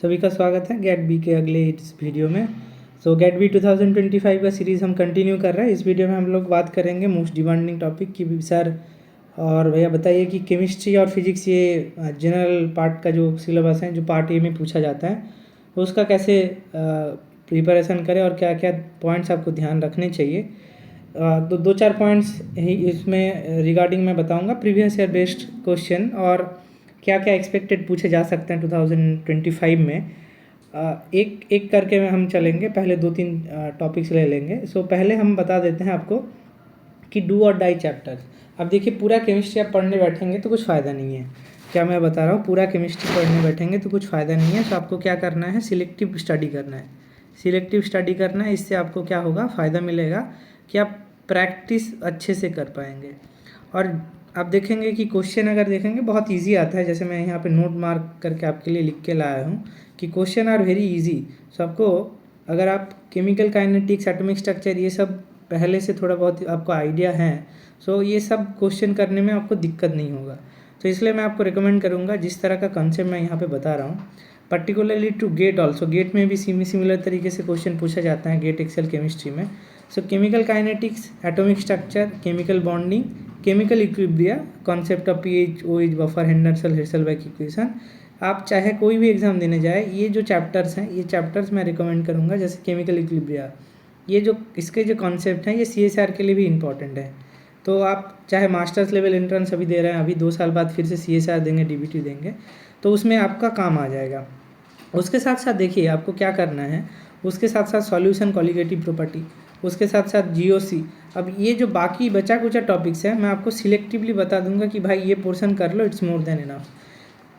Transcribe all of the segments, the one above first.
सभी का स्वागत है गेट बी के अगले इस वीडियो में। गेट बी 2025 का सीरीज़ हम कंटिन्यू कर रहे हैं। इस वीडियो में हम लोग बात करेंगे मोस्ट डिमांडिंग टॉपिक की भी सर। और भैया बताइए कि केमिस्ट्री और फिजिक्स ये जनरल पार्ट का जो सिलेबस है, जो पार्ट ए में पूछा जाता है, तो उसका कैसे प्रिपरेशन करें और क्या क्या पॉइंट्स आपको ध्यान रखने चाहिए। तो दो चार पॉइंट्स ही इसमें रिगार्डिंग मैं बताऊंगा, प्रीवियस ईयर बेस्ड क्वेश्चन और क्या क्या एक्सपेक्टेड पूछे जा सकते हैं 2025 में। एक एक करके हम चलेंगे, पहले दो तीन टॉपिक्स ले लेंगे। पहले हम बता देते हैं आपको कि डू और डाई चैप्टर्स। अब देखिए, पूरा केमिस्ट्री आप पढ़ने बैठेंगे तो कुछ फ़ायदा नहीं है। क्या मैं बता रहा हूँ, पूरा केमिस्ट्री पढ़ने बैठेंगे तो कुछ फ़ायदा नहीं है। तो आपको क्या करना है, सिलेक्टिव स्टडी करना है। सिलेक्टिव स्टडी करना है, इससे आपको क्या होगा, फ़ायदा मिलेगा कि आप प्रैक्टिस अच्छे से कर पाएंगे। और आप देखेंगे कि क्वेश्चन अगर देखेंगे बहुत इजी आता है। जैसे मैं यहाँ पे नोट मार्क करके आपके लिए लिख के लाया हूँ कि क्वेश्चन आर वेरी इजी। सो आपको अगर आप केमिकल काइनेटिक्स, एटॉमिक स्ट्रक्चर, ये सब पहले से थोड़ा बहुत आपको आइडिया है, सो ये सब क्वेश्चन करने में आपको दिक्कत नहीं होगा। तो इसलिए मैं आपको रिकमेंड करूँगा, जिस तरह का कंसेप्ट मैं यहाँ पे बता रहा हूँ, particularly to GATE also. GATE में भी सिमिलर तरीके से क्वेश्चन पूछा जाता है, गेट एक्सेल केमिस्ट्री में। So chemical kinetics, atomic structure, chemical bonding, chemical equilibria, concept of pH, OH, buffer, Henderson Hasselbalch equation. आप चाहे कोई भी एग्जाम देने जाए, ये जो चैप्टर्स हैं, ये चैप्टर्स मैं रिकमेंड करूँगा। जैसे केमिकल इक्विलिब्रिया, ये जो इसके जो कॉन्सेप्ट हैं, ये सीएसआर के लिए भी इंपॉर्टेंट है। तो आप चाहे मास्टर्स लेवल एंट्रेंस अभी दे रहे हैं, अभी 2 साल बाद फिर से सीएसआर देंगे, डीबीटी देंगे, तो उसमें आपका काम आ जाएगा। उसके साथ साथ देखिए आपको क्या करना है, उसके साथ साथ सॉल्यूशन, कॉलिगेटिव प्रॉपर्टी, उसके साथ साथ जीओसी। अब ये जो बाकी बचा कुचा टॉपिक्स है, मैं आपको सिलेक्टिवली बता दूंगा कि भाई ये पोर्शन कर लो, इट्स मोर देन इनफ।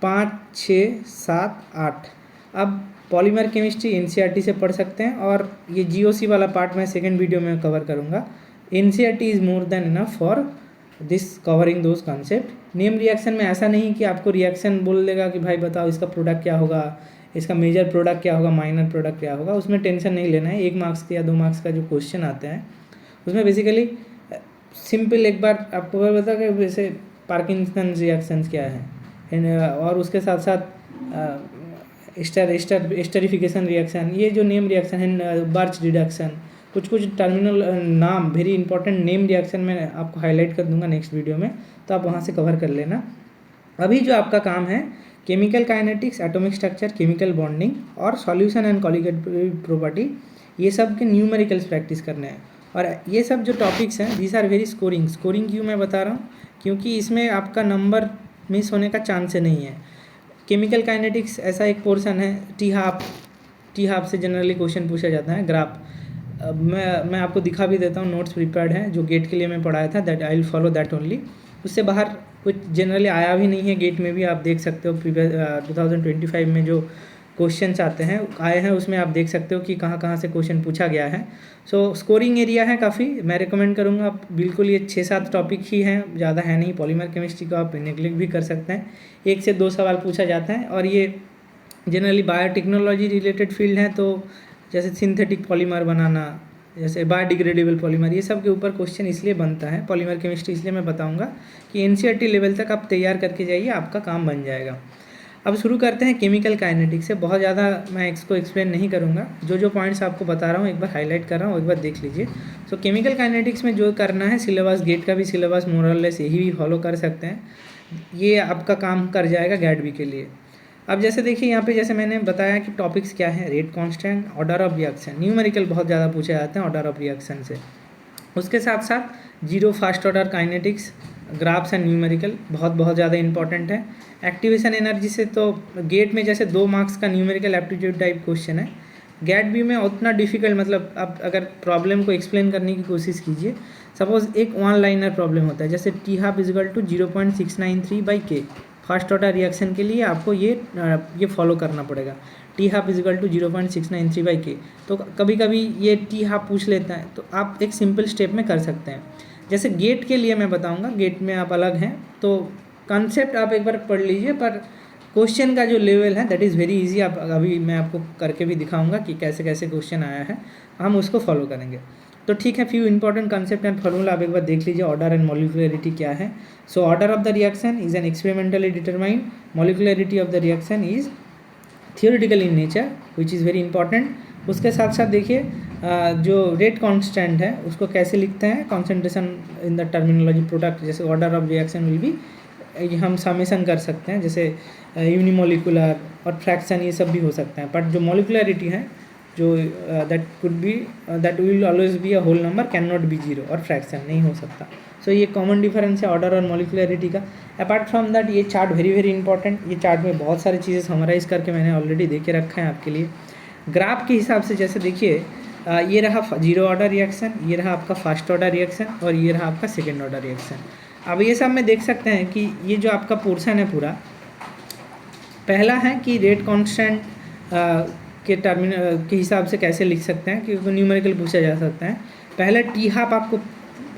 5, 6, 7, 8। अब पॉलीमर केमिस्ट्री एनसीईआरटी से पढ़ सकते हैं, और ये जीओसी वाला पार्ट मैं सेकेंड वीडियो में कवर करूँगा। NCERT is more than enough for this covering those concept. Name reaction में ऐसा नहीं कि आपको रिएक्शन बोल देगा कि भाई बताओ इसका प्रोडक्ट क्या होगा, इसका मेजर प्रोडक्ट क्या होगा, माइनर प्रोडक्ट क्या होगा, उसमें टेंशन नहीं लेना है। 1 मार्क्स का या 2 मार्क्स का जो क्वेश्चन आते हैं, उसमें बेसिकली सिंपल एक बार आपको बता कि वैसे पार्किंसन रिएक्शंस क्या है, और उसके साथ साथ एस्टरिफिकेशन रिएक्शन, ये जो नेम रिएक्शन है, बर्च रिडक्शन, कुछ कुछ टर्मिनल नाम, वेरी इंपॉर्टेंट नेम रिएक्शन मैं आपको हाईलाइट कर दूंगा नेक्स्ट वीडियो में, तो आप वहाँ से कवर कर लेना। अभी जो आपका काम है, chemical kinetics, atomic structure, chemical bonding और सॉल्यूशन एंड कॉलिगेटिव प्रॉपर्टी, ये सब के न्यूमेरिकल्स प्रैक्टिस करने हैं। और ये सब जो टॉपिक्स हैं, दीज आर वेरी स्कोरिंग क्यों मैं बता रहा हूँ, क्योंकि इसमें आपका नंबर मिस होने का चांस नहीं है। केमिकल काइनेटिक्स ऐसा एक पोर्शन है, टी हाफ से जनरली क्वेश्चन पूछा जाता है, ग्राफ। मैं आपको दिखा भी देता हूँ, नोट्स प्रिपेयर्ड हैं जो गेट के लिए मैं पढ़ाया था, that I will follow that only. उससे बाहर कुछ जनरली आया भी नहीं है। गेट में भी आप देख सकते हो, प्रीवियस 2025 में जो क्वेश्चंस आते हैं आए हैं, उसमें आप देख सकते हो कि कहाँ कहाँ से क्वेश्चन पूछा गया है। स्कोरिंग एरिया है काफ़ी, मैं रिकमेंड करूँगा आप बिल्कुल, ये 6-7 टॉपिक ही हैं, ज़्यादा है नहीं। पॉलीमर केमिस्ट्री को आप नेगलेक्ट भी कर सकते हैं, 1 से 2 सवाल पूछा जाता है। और ये जनरली बायोटेक्नोलॉजी रिलेटेड फील्ड है, तो जैसे सिंथेटिक पॉलीमर बनाना, जैसे बायोडिग्रेडेबल पॉलीमर, ये सब के ऊपर क्वेश्चन इसलिए बनता है पॉलीमर केमिस्ट्री। इसलिए मैं बताऊंगा कि एनसीईआरटी लेवल तक आप तैयार करके जाइए, आपका काम बन जाएगा। अब शुरू करते हैं केमिकल काइनेटिक्स से। बहुत ज़्यादा मैं इसको एक्सप्लेन नहीं करूँगा, जो पॉइंट्स आपको बता रहा हूँ एक बार हाईलाइट कर रहा हूँ, एक बार देख लीजिए। केमिकल काइनेटिक्स में जो करना है, सिलेबस, गेट का भी सिलेबस मोरलेस यही भी फॉलो कर सकते हैं, ये आपका काम कर जाएगा गेट बी के लिए। अब जैसे देखिए यहाँ पे, जैसे मैंने बताया कि टॉपिक्स क्या है, rate constant, order of reaction, numerical बहुत ज़्यादा पूछे जाते हैं ऑर्डर ऑफ रिएक्शन से। उसके साथ साथ zero first order kinetics, graphs and numerical बहुत ज़्यादा इंपॉर्टेंट है। एक्टिवेशन एनर्जी से तो गेट में जैसे 2 मार्क्स का न्यूमेरिकल एप्टीट्यूड टाइप क्वेश्चन है, गेट बी में उतना डिफिकल्ट, मतलब आप अगर प्रॉब्लम को एक्सप्लेन करने की कोशिश कीजिए, सपोज एक 1 लाइनर प्रॉब्लम होता है, जैसे T half is equal to 0.693/K। First order reaction के लिए आपको ये फॉलो करना पड़ेगा, T half is equal to 0.693/K। तो कभी कभी ये टी हाफ पूछ लेता है, तो आप एक सिंपल स्टेप में कर सकते हैं। जैसे गेट के लिए मैं बताऊंगा, गेट में आप अलग हैं, तो कॉन्सेप्ट आप एक बार पढ़ लीजिए, पर क्वेश्चन का जो लेवल है दैट इज़ वेरी इजी। आप अभी मैं आपको करके भी दिखाऊंगा कि कैसे कैसे क्वेश्चन आया है, हम उसको फॉलो करेंगे। तो ठीक है, few important concept and formula आप एक बार देख लीजिए। ऑर्डर एंड मॉलिक्युलरिटी क्या है। Order of the reaction is an experimentally determined, molecularity of the reaction is theoretical in nature which is very important. उसके साथ साथ देखिए जो रेट कांस्टेंट है उसको कैसे लिखते हैं, concentration in the terminology product, जैसे order of reaction will be, हम समेशन कर सकते हैं, जैसे यूनिमोलिकुलर और फ्रैक्शन ये सब भी हो सकते हैं। बट जो मोलिकुलरिटी है जो that could be that will always be a whole number, can not be zero, और फ्रैक्शन नहीं हो सकता। सो ये कॉमन डिफरेंस है ऑर्डर और मोलिकुलरिटी का। अपार्ट फ्रॉम दैट ये चार्ट वेरी वेरी इंपॉर्टेंट, ये चार्ट में बहुत सारी चीज़ें समराइज़ करके मैंने ऑलरेडी दे के रखा है आपके लिए। ग्राफ के हिसाब से जैसे देखिए ये रहा जीरो ऑर्डर रिएक्शन, ये रहा आपका फर्स्ट ऑर्डर रिएक्शन, और ये रहा आपका सेकेंड ऑर्डर रिएक्शन। अब ये सब में देख सकते हैं कि ये जो आपका पोर्शन है पूरा, पहला है कि रेट कांस्टेंट के के हिसाब से कैसे लिख सकते हैं, क्योंकि न्यूमेरिकल पूछा जा सकता है। पहले टी हाफ, आपको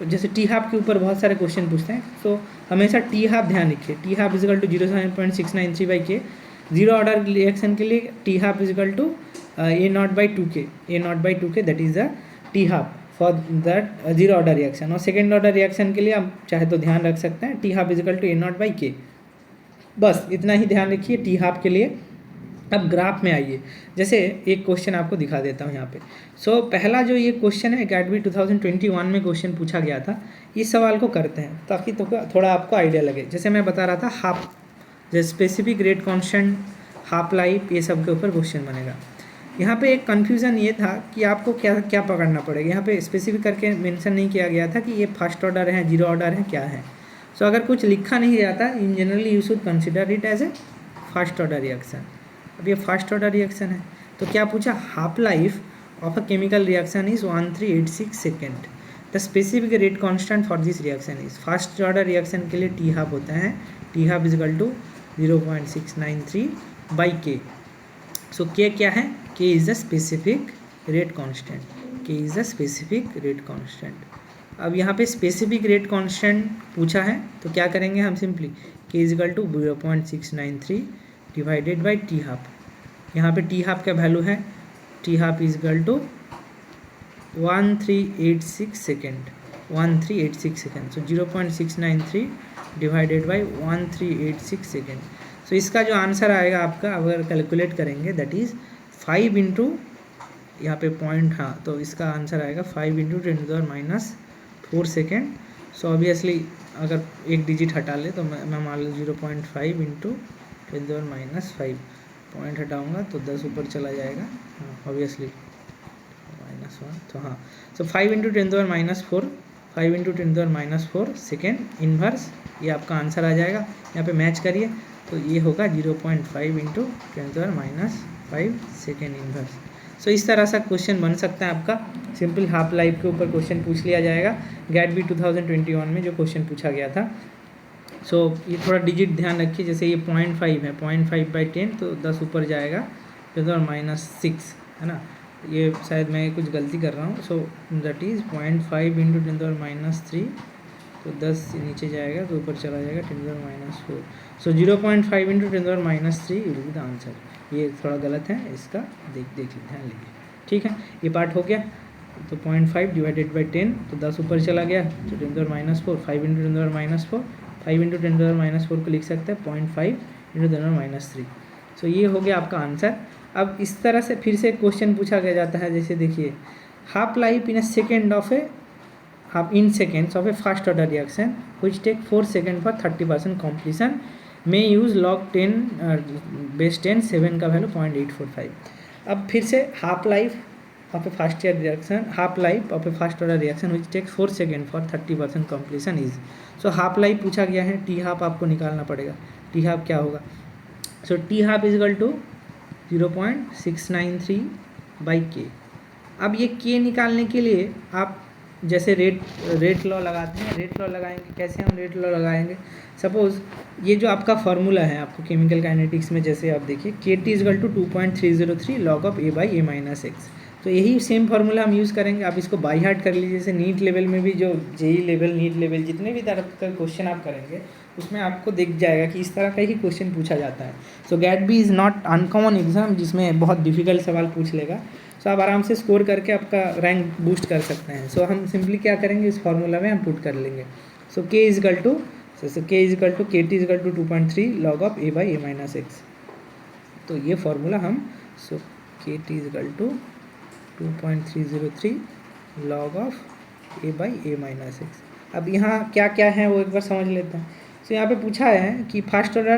जैसे टी हाफ के ऊपर बहुत सारे क्वेश्चन पूछते हैं, तो हमेशा टी हाफ ध्यान रखिए। T half is equal to 0.693/k। Zero order reaction के लिए T half is equal to A0/2k, A0/2k that is the T half for that zero order reaction. और सेकेंड ऑर्डर रिएक्शन के लिए आप चाहे तो ध्यान रख सकते हैं T half is equal to A0/k। बस इतना ही ध्यान रखिए टी हाफ के लिए। अब ग्राफ में आइए, जैसे एक क्वेश्चन आपको दिखा देता हूँ यहाँ पे। सो पहला जो ये क्वेश्चन है गैटबी 2021 में क्वेश्चन पूछा गया था, इस सवाल को करते हैं ताकि तो थोड़ा आपको आइडिया लगे। जैसे मैं बता रहा था हाफ, जैसे specific rate constant, half life, ये सब के ऊपर क्वेश्चन बनेगा। यहाँ पे एक कन्फ्यूज़न ये था कि आपको क्या क्या पकड़ना पड़ेगा। यहाँ पे स्पेसिफिक करके मेंशन नहीं किया गया था कि ये फर्स्ट ऑर्डर है, जीरो ऑर्डर है, क्या है। सो अगर कुछ लिखा नहीं जाता, in generally you should consider it as a first order reaction. अब ये फर्स्ट ऑर्डर रिएक्शन है, तो क्या पूछा, half life of a chemical reaction is 1386 second. The specific rate constant for this reaction is, first order reaction के लिए T half होता है, T half is equal to 0.693/k। सो के क्या है, k is the specific rate constant, के is the specific rate constant. अब यहाँ पे स्पेसिफिक रेट कांस्टेंट पूछा है, तो क्या करेंगे हम, simply k is equal to 0.693 divided by t half. यहाँ पे टी हाफ का वैल्यू है, T half is equal to 1386 second, 1386 second. So 0.693 divided by 1386 second. So इसका जो आंसर आएगा आपका, अगर कैलकुलेट करेंगे, दैट इज़ 5 इंटू, यहाँ पे पॉइंट, हाँ, तो इसका आंसर आएगा 5 इंटू 10⁻⁴ सेकेंड। सो ऑब्वियसली अगर एक डिजिट हटा ले तो मैं मान लो 0.5 इंटू 10⁻⁵, पॉइंट हटाऊँगा तो 10 ऊपर चला जाएगा, हाँ ऑब्वियसली -1, तो हाँ। सो 5 इंटू 10⁻⁴, 5 इंटू 10⁻⁴ सेकेंड इन्वर्स, ये आपका आंसर आ जाएगा। यहाँ पे मैच करिए तो ये होगा 0.5 इंटू 10⁻⁵ सेकेंड इन्वर्स। सो इस तरह सा क्वेश्चन बन सकता है आपका, सिंपल हाफ लाइफ के ऊपर क्वेश्चन पूछ लिया जाएगा गैटबी 2021 में जो क्वेश्चन पूछा गया था। सो ये थोड़ा डिजिट ध्यान रखिए, जैसे ये 0.5 है, 0.5/10 तो 10 ऊपर जाएगा, 10⁻⁶ है ना, ये शायद मैं कुछ गलती कर रहा हूँ। सो दैट इज़ 0.5 इंटू 10⁻�3, तो 10 से नीचे जाएगा तो ऊपर चला जाएगा 10⁻⁴। सो 0.5 into 10⁻3 will be the answer. ये थोड़ा गलत है, इसका देख ध्यान लीजिए, ठीक है। ये पार्ट हो गया, तो 0.5 डिवाइडेड बाई 10, तो 10 ऊपर चला गया तो 10⁻⁴, 5 इंटू 10⁻⁴, 5 इंटू 10⁻⁴ को लिख सकते हैं 0.5 इंटू 10⁻3। सो ये हो गया आपका आंसर। अब इस तरह से फिर से क्वेश्चन पूछा गया जाता है, जैसे देखिए half life in a second of A half in seconds of a first order reaction which take 4 seconds for 30% completion may use log 10 base 10 7 का वैल्यू 0.845। अब फिर से half life of a first year reaction, half life of a first order reaction which take 4 second for 30% completion is. So half life पूछा गया है, T half आपको निकालना पड़ेगा। टी हाफ क्या होगा, so t half is equal to 0.693/k। अब ये के निकालने के लिए आप जैसे रेट लॉ लगाते हैं, रेट लॉ लगाएंगे, कैसे हम रेट लॉ लगाएंगे, सपोज़ ये जो आपका फार्मूला है आपको केमिकल काइनेटिक्स में, जैसे आप देखिए KT equal to 2.303 log of A/A-x, तो यही सेम फार्मूला हम यूज़ करेंगे। आप इसको बाई हार्ट कर लीजिए, जैसे नीट लेवल में भी जो जेई लेवल, नीट लेवल, जितने भी तरह का क्वेश्चन आप करेंगे उसमें आपको दिख जाएगा कि इस तरह का ही क्वेश्चन पूछा जाता है। सो गैटबी इज़ नॉट अनकॉमन एग्जाम जिसमें बहुत डिफिकल्ट सवाल पूछ लेगा। सो आप आराम से स्कोर करके आपका रैंक बूस्ट कर सकते हैं। सो हम सिंपली क्या करेंगे, इस फार्मूला में हम पुट कर लेंगे। So K is equal to KT equal to 2.3 log of A/A-x। तो ये फार्मूला हम so K T equal to 2.303 log of a/a-x। अब यहाँ क्या क्या है वो एक बार समझ लेते हैं। तो यहाँ पे पूछा है कि फास्ट ऑर्डर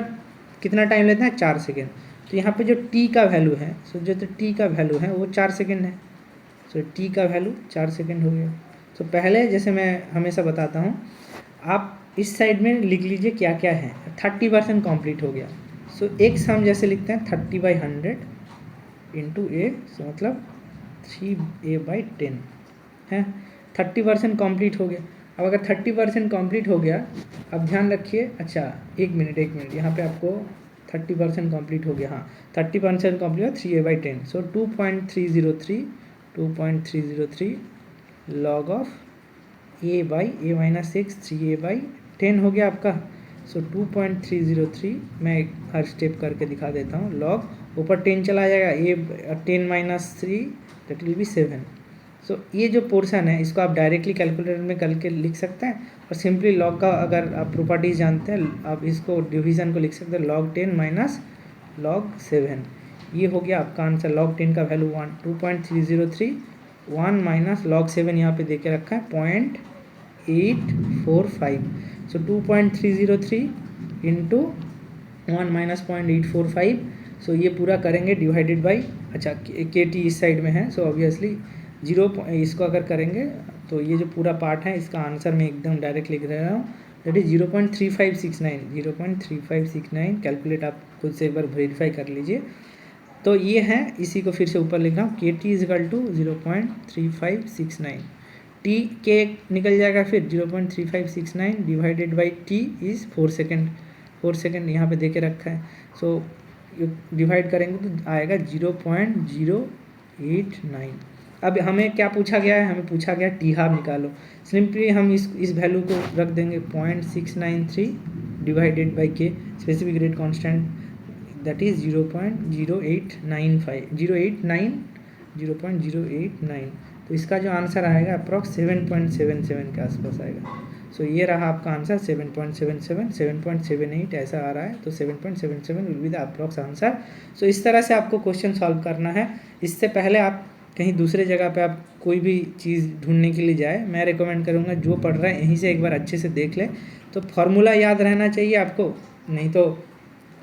कितना टाइम लेता है, 4 सेकेंड। तो यहाँ पे जो t का वैल्यू है, सो जो तो t का वैल्यू है वो 4 सेकेंड है। सो t का वैल्यू 4 सेकेंड हो गया। तो पहले जैसे मैं हमेशा बताता हूँ, आप इस साइड में लिख लीजिए क्या क्या है। 30% कम्प्लीट हो गया। सो x हम जैसे लिखते हैं 30/100 इंटू a, सो मतलब 3a/10 है। 30% कम्प्लीट हो गया। अब अगर 30% कम्प्लीट हो गया, अब ध्यान रखिए, अच्छा एक मिनट यहाँ पे आपको 30% कम्प्लीट हो गया, हाँ 30% कम्प्लीट हो 3a/10। So 2.303 log of a/a-x 3a/10 हो गया आपका। सो 2.303 मैं हर स्टेप करके दिखा देता हूँ। लॉग ऊपर 10 चला जाएगा, a 10 - 3 दैट विल बी 7। सो ये जो पोर्शन है इसको आप डायरेक्टली कैलकुलेटर में करके लिख सकते हैं, और सिंपली लॉग का अगर आप प्रॉपर्टीज जानते हैं आप इसको डिवीज़न को लिख सकते हैं log 10 - log 7। ये हो गया आपका आंसर। log 10 का वैल्यू 2.303, 1 - log 7 यहाँ पे दे के रखा है 0.845। सो 2.303 इंटू 1 - 0.845। सो ये पूरा करेंगे डिवाइडेड बाई, अच्छा के टी इस साइड में है, सो ऑब्वियसली 0 इसको अगर करेंगे तो ये जो पूरा पार्ट है इसका आंसर मैं एकदम डायरेक्ट लिख रहा हूँ, दैट इज 0.3569। कैलकुलेट आप खुद से एक बार वेरीफाई कर लीजिए। तो ये है, इसी को फिर से ऊपर लिख रहा हूँ, के टी इजकल टू 0.3569। टी के निकल जाएगा, फिर 0.3569 divided by T is 4 second. 4 second यहाँ पे दे के रखा है। सो डिवाइड करेंगे तो आएगा 0.089। अब हमें क्या पूछा गया है, हमें पूछा गया टी हाफ निकालो। सिंपली हम इस वैल्यू को रख देंगे 0.693 डिवाइडेड बाई के specific rate constant, that is 0.089। तो इसका जो आंसर आएगा अप्रॉक्स 7.77 के आसपास आएगा। सो ये रहा आपका आंसर 7.77, 7.78 ऐसा आ रहा है, तो 7.77 will be the approx answer. So इस तरह से आपको क्वेश्चन सॉल्व करना है। इससे पहले आप कहीं दूसरे जगह पे आप कोई भी चीज़ ढूंढने के लिए जाए, मैं रिकमेंड करूँगा जो पढ़ रहा है यहीं से एक बार अच्छे से देख ले। तो फार्मूला याद रहना चाहिए आपको, नहीं तो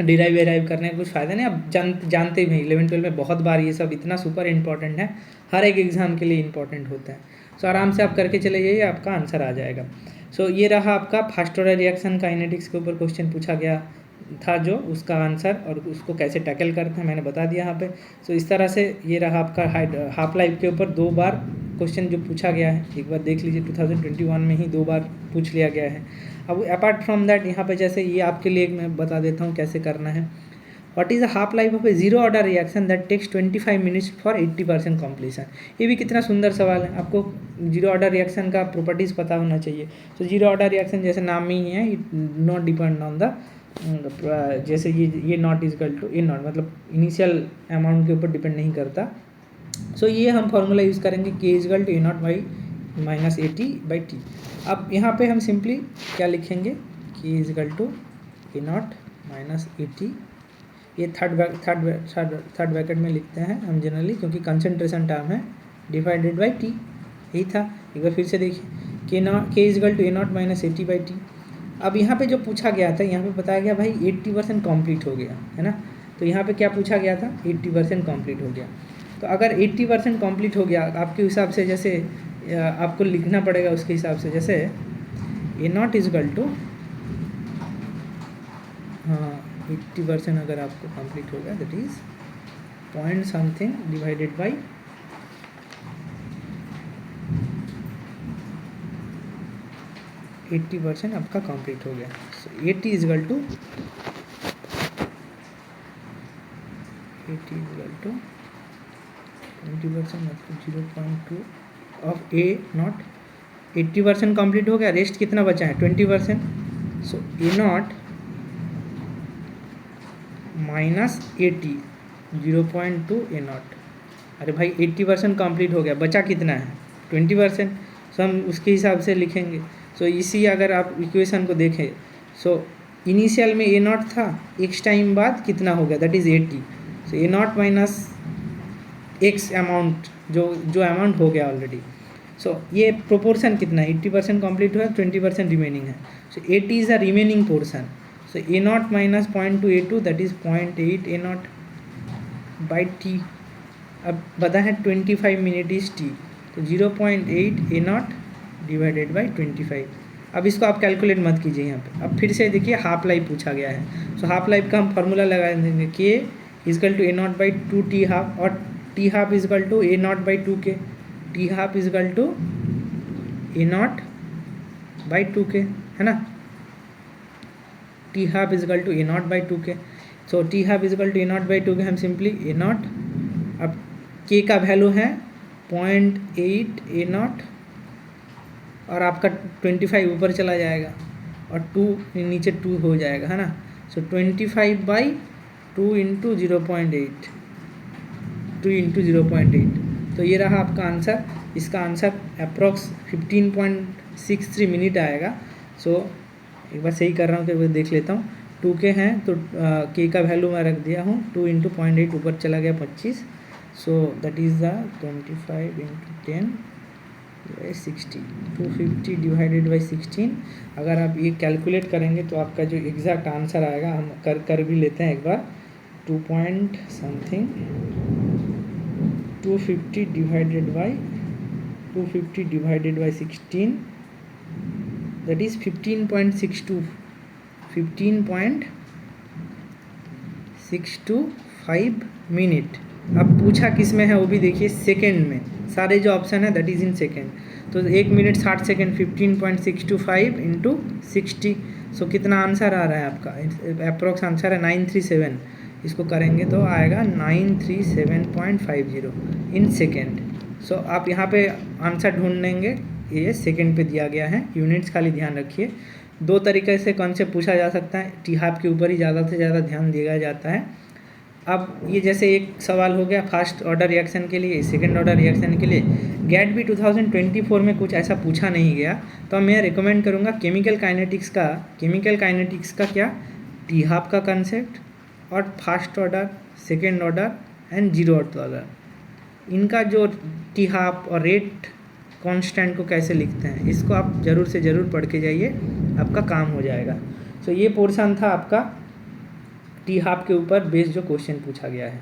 डिराइव करने का कुछ फ़ायदा नहीं। आप जानते ही भाई 11-12 में बहुत बार ये सब इतना सुपर इम्पॉर्टेंट है, हर एक एग्ज़ाम के लिए इम्पॉर्टेंट होता है। सो आराम से आप करके चले जाइए, आपका आंसर आ जाएगा। सो ये रहा आपका फर्स्ट ऑर्डर रिएक्शन काइनेटिक्स के ऊपर क्वेश्चन पूछा गया था, जो उसका आंसर और उसको कैसे टैकल करते हैं मैंने बता दिया यहाँ पे। सो इस तरह से ये रहा आपका हाफ लाइफ के ऊपर 2 बार क्वेश्चन जो पूछा गया है, एक बार देख लीजिए 2021 में ही 2 बार पूछ लिया गया है। अब अपार्ट फ्रॉम दैट यहाँ पे जैसे ये आपके लिए मैं बता देता हूँ कैसे करना है। What is the half life of a zero order reaction that takes 25 minutes for 80% completion. ये भी कितना सुंदर सवाल है। आपको जीरो ऑर्डर रिएक्शन का प्रॉपर्टीज़ पता होना चाहिए। तो जीरो ऑर्डर रिएक्शन जैसे नाम में ही है, it not depend on the, जैसे ये naught equal to A naught, मतलब इनिशियल अमाउंट के ऊपर डिपेंड नहीं करता। सो ये हम फार्मूला यूज़ करेंगे K is equal to A naught by minus AT/T। अब यहाँ पे हम सिंपली क्या लिखेंगे, K is equal to A naught minus AT, ये थर्ड ब्रैकेट में लिखते हैं हम जनरली, क्योंकि कंसंट्रेशन टर्म है, डिवाइडेड बाई टी, यही था। एक बार फिर से देखिए, K is equal to A naught minus AT/T। अब यहाँ पे जो पूछा गया था, यहाँ पे बताया गया भाई 80% कम्प्लीट हो गया है ना। तो यहाँ पे क्या पूछा गया था, 80% कम्प्लीट हो गया। तो अगर 80% कम्प्लीट हो गया आपके हिसाब से, जैसे आपको लिखना पड़ेगा उसके हिसाब से, जैसे ए नॉट इजकल टू, हाँ 80% अगर आपको कंप्लीट हो गया that is point something divided by 80% आपका कंप्लीट हो गया। सो 80 इजकल टू 20% मतलब 0.2 ऑफ ए नॉट। 80% कंप्लीट हो गया, रेस्ट कितना बचा है 20%। सो ए नॉट माइनस 80, 0.2 ए नॉट। अरे भाई 80% कंप्लीट हो गया, बचा कितना है 20%। सो हम उसके हिसाब से लिखेंगे। सो इसी अगर आप इक्वेशन को देखें, सो इनिशियल में ए नॉट था, एक्स टाइम बाद कितना हो गया that is 80। So A naught minus x amount जो अमाउंट हो गया ऑलरेडी। सो ये प्रोपोर्शन कितना है, 80% कम्प्लीट हुआ, 20% रिमेनिंग है। सो 80 is a remaining portion. So A naught minus 0.2A2 that is 0.8 A naught by T. अब बता है 25 मिनट इज टी, तो 0.8 ए नॉट डिवाइडेड बाई 25। अब इसको आप कैलकुलेट मत कीजिए यहाँ पे। अब फिर से देखिए हाफ लाइफ पूछा गया है। सो हाफ लाइफ का हम फार्मूला लगा देंगे k is equal to A naught by 2 t half, और t half is equal to A naught by 2 k, t half is equal to A naught by 2 k, है ना। T half is equal to A naught by 2 k. So t half is equal to A naught by 2 k, हम simply A not, अब के का value है 0.8 ए not, और आपका 25 ऊपर चला जाएगा और 2 नीचे 2 हो जाएगा, है ना। सो 25 बाई 2 इंटू 0.8, 2 इंटू 0.8, तो ये रहा आपका आंसर। इसका आंसर अप्रॉक्स 15.63 मिनट आएगा। सो एक बार सही कर रहा हूँ तो देख लेता हूँ। 2 के हैं तो के का वैल्यू मैं रख दिया हूँ, 2 इंटू 0.8 ऊपर चला गया 25। So that is the 25 into 10 by 60, 250 divided by 16। अगर आप ये कैलकुलेट करेंगे तो आपका जो एग्जैक्ट आंसर आएगा, हम कर भी लेते हैं एक बार, 2 point something 250 divided by 16, that is 15.65 minute. अब पूछा किस में है वो भी देखिए, सेकेंड में। सारे जो ऑप्शन है दैट इज़ इन सेकेंड। तो 1 मिनट 60 सेकेंड, 15.625 इंटू 60। सो कितना आंसर आ रहा है आपका, अप्रॉक्स आंसर है 937। इसको करेंगे तो आएगा 937.50 इन सेकेंड। सो आप यहाँ पे आंसर ढूंढेंगे, ये सेकेंड पे दिया गया है, यूनिट्स खाली ध्यान रखिए। 2 तरीके से कॉन्सेप्ट पूछा जा सकता है, टी हाफ के ऊपर ही ज़्यादा से ज़्यादा ध्यान दिया जाता है। अब ये जैसे एक सवाल हो गया फर्स्ट ऑर्डर रिएक्शन के लिए, सेकंड ऑर्डर रिएक्शन के लिए। गेट बी 2024 में कुछ ऐसा पूछा नहीं गया, तो मैं रिकमेंड करूँगा केमिकल काइनेटिक्स का क्या, टी हाफ का कंसेप्ट, और first order, second order and zero order, इनका जो टी हाफ और रेट कांस्टेंट को कैसे लिखते हैं, इसको आप ज़रूर से ज़रूर पढ़ के जाइए, आपका काम हो जाएगा। सो ये पोर्शन था आपका टी हाफ के ऊपर बेस्ड जो क्वेश्चन पूछा गया है।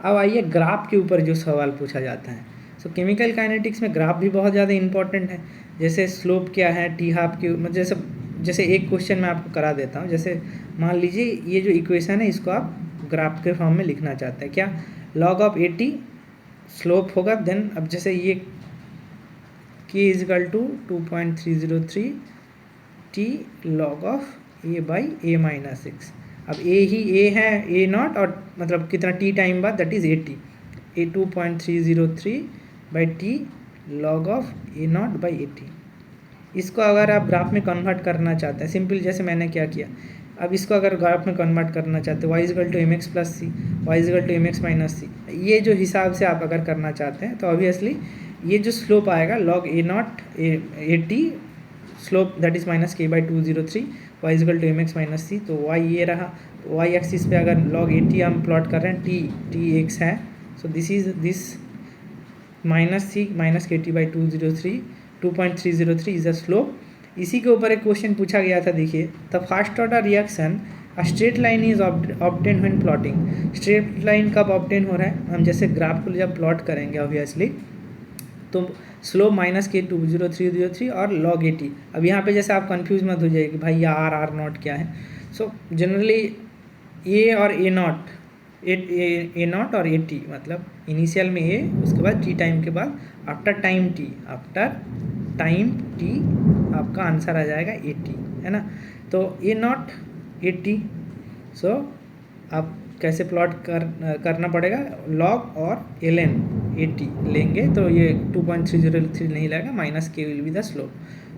अब आइए ग्राफ के ऊपर जो सवाल पूछा जाता है। सो केमिकल काइनेटिक्स में ग्राफ भी बहुत ज़्यादा इंपॉर्टेंट है। जैसे स्लोप क्या है टी हाफ के, मतलब जैसे एक क्वेश्चन मैं आपको करा देता हूँ। जैसे मान लीजिए ये जो इक्वेशन है इसको आप ग्राफ के फॉर्म में लिखना चाहते हैं, क्या, लॉग ऑफ 80 स्लोप होगा, देन अब जैसे ये K is equal to 2.303 T log of A by A minus 6। अब ए ही ए है, ए नॉट, और मतलब कितना टी टाइम बाद, that is 80, A 2.303 by T log of A naught by 80। इसको अगर आप ग्राफ में कन्वर्ट करना चाहते हैं, सिंपल जैसे मैंने क्या किया, अब इसको अगर ग्राफ में कन्वर्ट करना चाहते हैं, y is equal to m x plus c, y is equal to m x minus c, ये जो हिसाब से आप अगर करना चाहते हैं तो ऑब्वियसली ये जो स्लोप आएगा log a naught a t slope that is minus k by 203, y is equal to m x minus c, तो वाई ये रहा। तो वाई एक्सिस पे अगर लॉग 80 हम प्लॉट कर रहे हैं, टी एक्स है, so this is this minus c minus k t by 2.303 is a slope. इसी के ऊपर एक क्वेश्चन पूछा गया था, देखिए, the first order reaction a straight line is obtain when plotting. Straight line कब ऑब्टेन हो रहा है, हम जैसे ग्राफ को जब प्लॉट करेंगे ऑब्वियसली, तो स्लोप माइनस के 20303 और लॉग 80। अब यहाँ पे जैसे आप कंफ्यूज मत हो जाइए कि भाई ये आर नॉट क्या है। सो जनरली ए और ए नॉट, ए नॉट और 80, मतलब इनिशियल में ए, उसके बाद टी टाइम के बाद आफ्टर टाइम टी आपका आंसर आ जाएगा 80, है ना। तो ए नॉट 80, सो आप कैसे प्लॉट करना पड़ेगा, लॉग और ln 80 लेंगे तो ये 2.303 नहीं लगेगा, minus k will be the slope.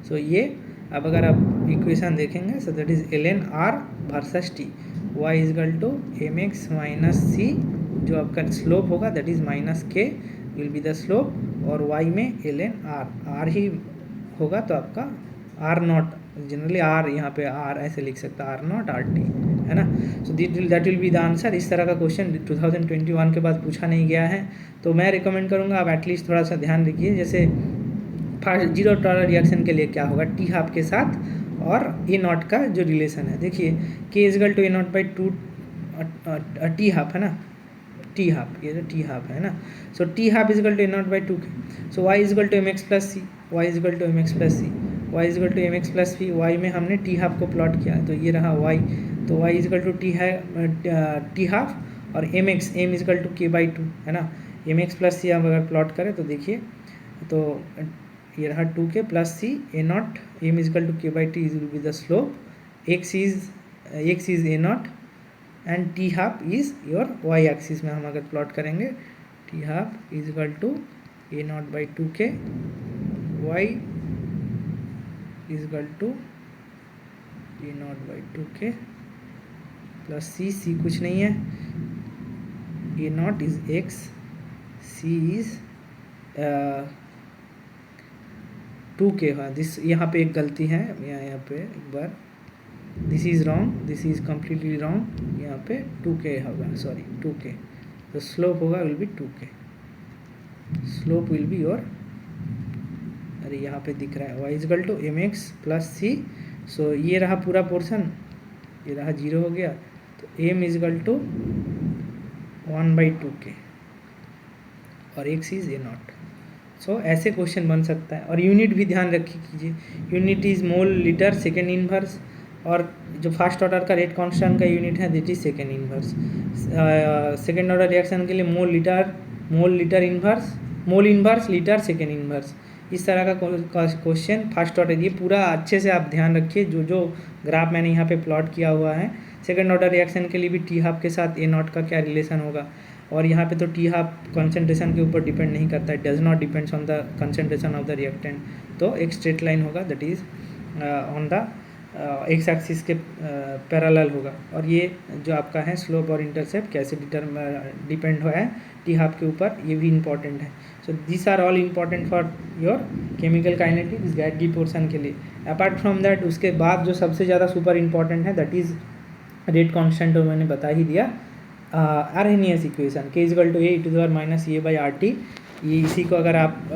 So ये अब अगर आप इक्वेशन देखेंगे, so that is ln r versus t, y is equal to m x minus c, जो आपका स्लोप होगा that is minus k will be the slope, और y में ln r ही होगा, तो आपका r नॉट, जनरली r यहाँ पे r ऐसे लिख सकता है, r नॉट r t, है ना। So that will be the answer. इस तरह का क्वेश्चन 2021 के बाद पूछा नहीं गया है, तो मैं रिकमेंड करूँगा आप एटलीस्ट थोड़ा सा ध्यान रखिए। जैसे फर्स्ट जीरो ऑर्डर रिएक्शन के लिए क्या होगा, टी हाफ के साथ और ए नॉट का जो रिलेशन है, देखिए K equal to A naught by two T half है ना, टी हाफ, ये जो टी हाफ है ना। So t half is equal to A naught by two k. So y is equal to m x plus c, y is equal to m x plus c, y is equal to m x plus v. Y में हमने T half को plot किया, तो ये रहा Y, तो Y is equal to T है T half, और M X, M equal to के बाई टू है ना। एम एक्स प्लस सी हम अगर प्लॉट करें तो देखिए, तो ये रहा 2k plus c a naught, m is equal to के by t will be the slope, x is a naught and t half is your y axis में हम अगर प्लॉट करेंगे, t half is equal to A naught by 2k, y is equal to A naught by 2k plus c कुछ नहीं है, a naught is x, c is 2k। हाँ, this यहाँ पे एक गलती है, यहाँ पे एक बार this is wrong, this is completely wrong, यहाँ पे 2k होगा, सॉरी 2k, तो स्लोप होगा will be 2k, slope will be your, अरे यहाँ पे दिख रहा है y is equal to m x plus c. So ये रहा पूरा पोर्शन, ये रहा 0 हो गया, तो एम इजकल टू 1/2k और एक्स इज ए नॉट। सो ऐसे क्वेश्चन बन सकता है। और यूनिट भी ध्यान रखिए कीजिए, unit is mole litre second inverse, और जो फर्स्ट ऑर्डर का रेट कांस्टेंट का यूनिट है that is second inverse. Second order reaction के लिए mole litre inverse, mole inverse litre second inverse, इस तरह का क्वेश्चन फर्स्ट ऑर्डर। ये पूरा अच्छे से आप ध्यान रखिए, जो ग्राफ मैंने यहाँ पे प्लॉट किया हुआ है। सेकेंड ऑर्डर रिएक्शन के लिए भी टी हाफ के साथ ए नॉट का क्या रिलेशन होगा, और यहाँ पे तो टी हाफ कंसंट्रेशन के ऊपर डिपेंड नहीं करता है, does not depends on the concentration of the reactant, तो एक स्ट्रेट लाइन होगा that is on the x axis के पैरेलल होगा। और ये जो आपका है स्लोप और इंटरसेप्ट कैसे डिपेंड हुआ है टी हाफ के ऊपर, ये भी इंपॉर्टेंट है। So this are all important for your chemical kinetics GATE the portion के लिए। अपार्ट फ्रॉम दैट उसके बाद जो सबसे ज़्यादा सुपर इम्पॉर्टेंट है दैट इज़ रेट कांस्टेंट, तो मैंने बता ही दिया। Arrhenius equation K is equal to A to the power minus A by R T, ये इसी को अगर आप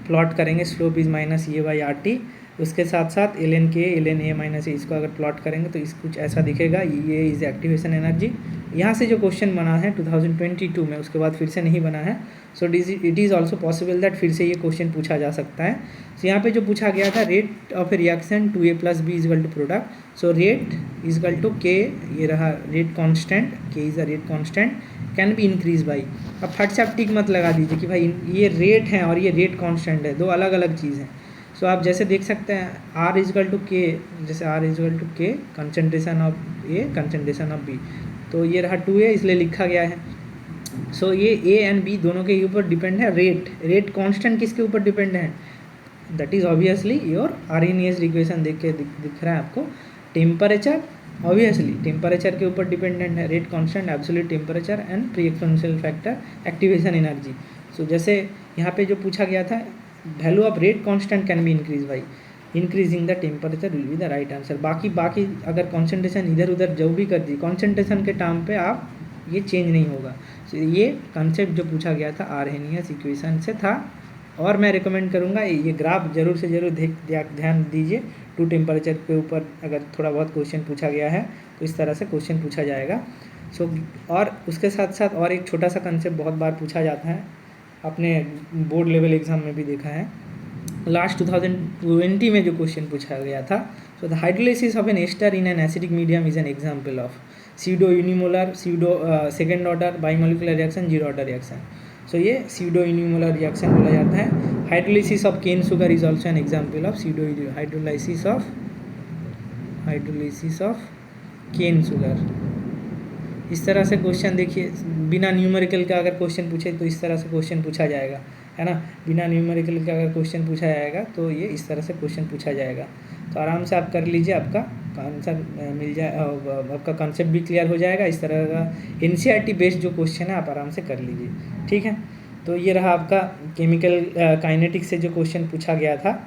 प्लॉट करेंगे, slope is minus A by R T, उसके साथ साथ L N K L N A minus A, इसको अगर प्लॉट करेंगे तो इस कुछ ऐसा दिखेगा, ये इज एक्टिवेशन एनर्जी। यहाँ से जो क्वेश्चन बना है 2022 में, उसके बाद फिर से नहीं बना है। So it is also possible that फिर से ये क्वेश्चन पूछा जा सकता है। सो यहाँ पे जो पूछा गया था rate of a reaction 2a plus B equal to product, so rate equal to K, ये रहा रेट कांस्टेंट, के is a rate constant can be increase by. अब फट से आप टिक मत लगा दीजिए कि भाई ये रेट है और ये रेट कांस्टेंट है, दो अलग अलग चीज़ हैं। सो आप जैसे देख सकते हैं आर इजकल टू के, जैसे R equal to K concentration of A concentration of B, तो ये रहा 2a इसलिए लिखा गया है। सो ये ए एंड बी दोनों के ऊपर डिपेंड है रेट कांस्टेंट किसके ऊपर डिपेंड है, that is obviously your Arrhenius equation. देख के दिख रहा है आपको, टेम्परेचर ऑब्वियसली टेम्परेचर के ऊपर डिपेंडेंट है, rate constant absolute temperature and pre exponential factor activation energy. So जैसे यहाँ पे जो पूछा गया था value of rate constant can be increase by increasing the temperature will be the right answer. बाकी अगर कॉन्सेंट्रेशन इधर उधर जो भी कर दी, कॉन्सेंट्रेशन के टाइम पे आप ये चेंज नहीं होगा। so, ये कंसेप्ट जो पूछा गया था आर्हेनियस इक्वेशन से था। और मैं रिकमेंड करूँगा ये ग्राफ जरूर से जरूर ध्यान दीजिए, टू टेम्परेचर के ऊपर अगर थोड़ा बहुत क्वेश्चन पूछा गया है तो इस तरह से क्वेश्चन पूछा जाएगा। सो और उसके साथ साथ और एक छोटा सा कंसेप्ट बहुत बार पूछा जाता है, अपने बोर्ड लेवल एग्जाम में भी देखा है, लास्ट 2020 में जो क्वेश्चन पूछा गया था। So the hydrolysis of an ester in an acidic medium is an example of pseudo unimolecular second order bimolecular reaction zero order reaction. So ये सीडो यूनिमोलर रिएक्शन बोला जाता है। Hydrolysis of cane sugar is also an example of pseudo hydrolysis of cane sugar. इस तरह से question देखिए, बिना numerical का अगर क्वेश्चन पूछे तो इस तरह से क्वेश्चन पूछा जाएगा, है ना। बिना न्यूमेरिकल का अगर क्वेश्चन पूछा जाएगा तो ये इस तरह से क्वेश्चन पूछा जाएगा। तो आराम से आप कर लीजिए, आपका आंसर मिल जाए, आपका कॉन्सेप्ट भी क्लियर हो जाएगा। इस तरह का एनसीईआरटी बेस्ड जो क्वेश्चन है आप आराम से कर लीजिए, ठीक है। तो ये रहा आपका केमिकल काइनेटिक्स से जो क्वेश्चन पूछा गया था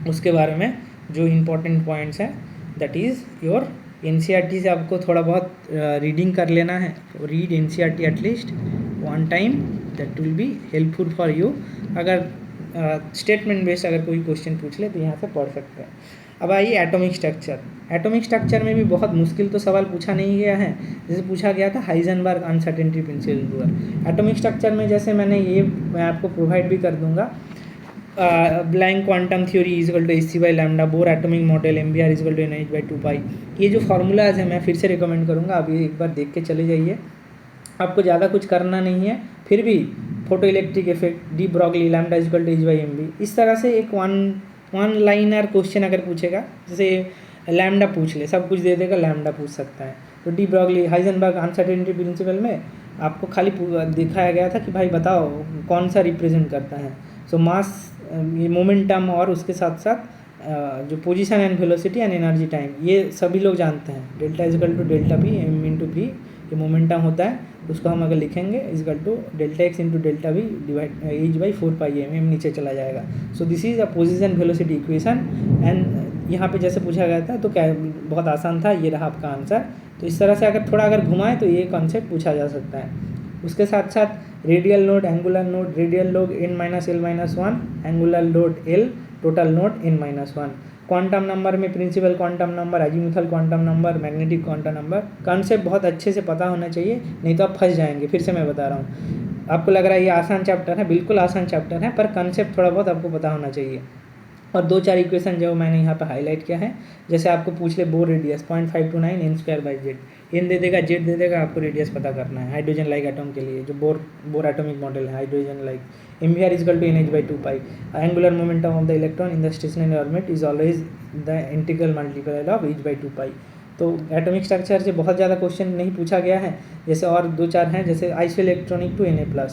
उसके बारे में जो इम्पोर्टेंट पॉइंट्स हैं, दैट इज़ योर एनसीईआरटी से आपको थोड़ा बहुत रीडिंग कर लेना है, read NCERT at least one time, that will be helpful for you. अगर स्टेटमेंट बेस्ड अगर कोई क्वेश्चन पूछ ले तो यहाँ से पढ़ सकते हैं। अब आइए एटॉमिक स्ट्रक्चर। एटॉमिक स्ट्रक्चर में भी बहुत मुश्किल तो सवाल पूछा नहीं गया है, जैसे पूछा गया था Heisenberg uncertainty principle. Atomic structure में जैसे मैं आपको प्रोवाइड भी कर दूंगा, Planck quantum theory is equal to H by lambda, Bohr atomic model MBR is equal to NH by 2 pi. ये जो फार्मूलाज है मैं फिर से रिकमेंड करूँगा, आप ये एक बार देख के चले जाइए, आपको ज़्यादा कुछ करना नहीं है। फिर भी photo electric effect, de Broglie, lambda is equal to H by MB, इस तरह से एक वन लाइनर क्वेश्चन अगर पूछेगा, जैसे लैम्डा पूछ ले, सब कुछ दे देगा, लैम्डा पूछ सकता है। तो de Broglie Heisenberg uncertainty principal में आपको खाली दिखाया गया था कि भाई बताओ कौन सा रिप्रेजेंट करता है। सो मास, ये मोमेंटम, और उसके साथ साथ जो position and velocity and energy time, ये सभी लोग जानते हैं। Delta equal to delta P M into P, ये मोमेंटम होता है, उसको हम अगर लिखेंगे equal to delta X into delta V divide H by 4 pi M नीचे चला जाएगा। So this is a position velocity equation. And यहाँ पे जैसे पूछा गया था तो क्या बहुत आसान था, ये रहा आपका आंसर। तो इस तरह से अगर घुमाएं तो ये कॉन्सेप्ट पूछा जा सकता है। उसके साथ साथ radial node, angular node, radial node n-l-1, angular node L, total node n-1, quantum number में principal quantum number, azimuthal quantum number, magnetic quantum number. Concept बहुत अच्छे से पता होना चाहिए, नहीं तो आप फंस जाएंगे। फिर से मैं बता रहा हूँ, आपको लग रहा है ये आसान चैप्टर है, बिल्कुल आसान चैप्टर है, पर कॉन्सेप्ट थोड़ा बहुत आपको पता होना चाहिए। और 2-4 इक्वेशन जो मैंने यहाँ पे हाईलाइट किया है, जैसे आपको पूछ ले Bohr radius 0.529 n² Z, n दे देगा, जेड दे देगा, आपको रेडियस पता करना है हाइड्रोजन लाइक एटम के लिए, जो बोर एटॉमिक मॉडल है hydrogen like. MBR is equal to NH by 2 pi, angular momentum of the electron in the stationary orbit is always the integral multiple of H by 2 pi. तो atomic structure से बहुत ज़्यादा question नहीं पूछा गया है, जैसे और 2-4 हैं, जैसे आइसो इलेक्ट्रॉनिक टू Na+,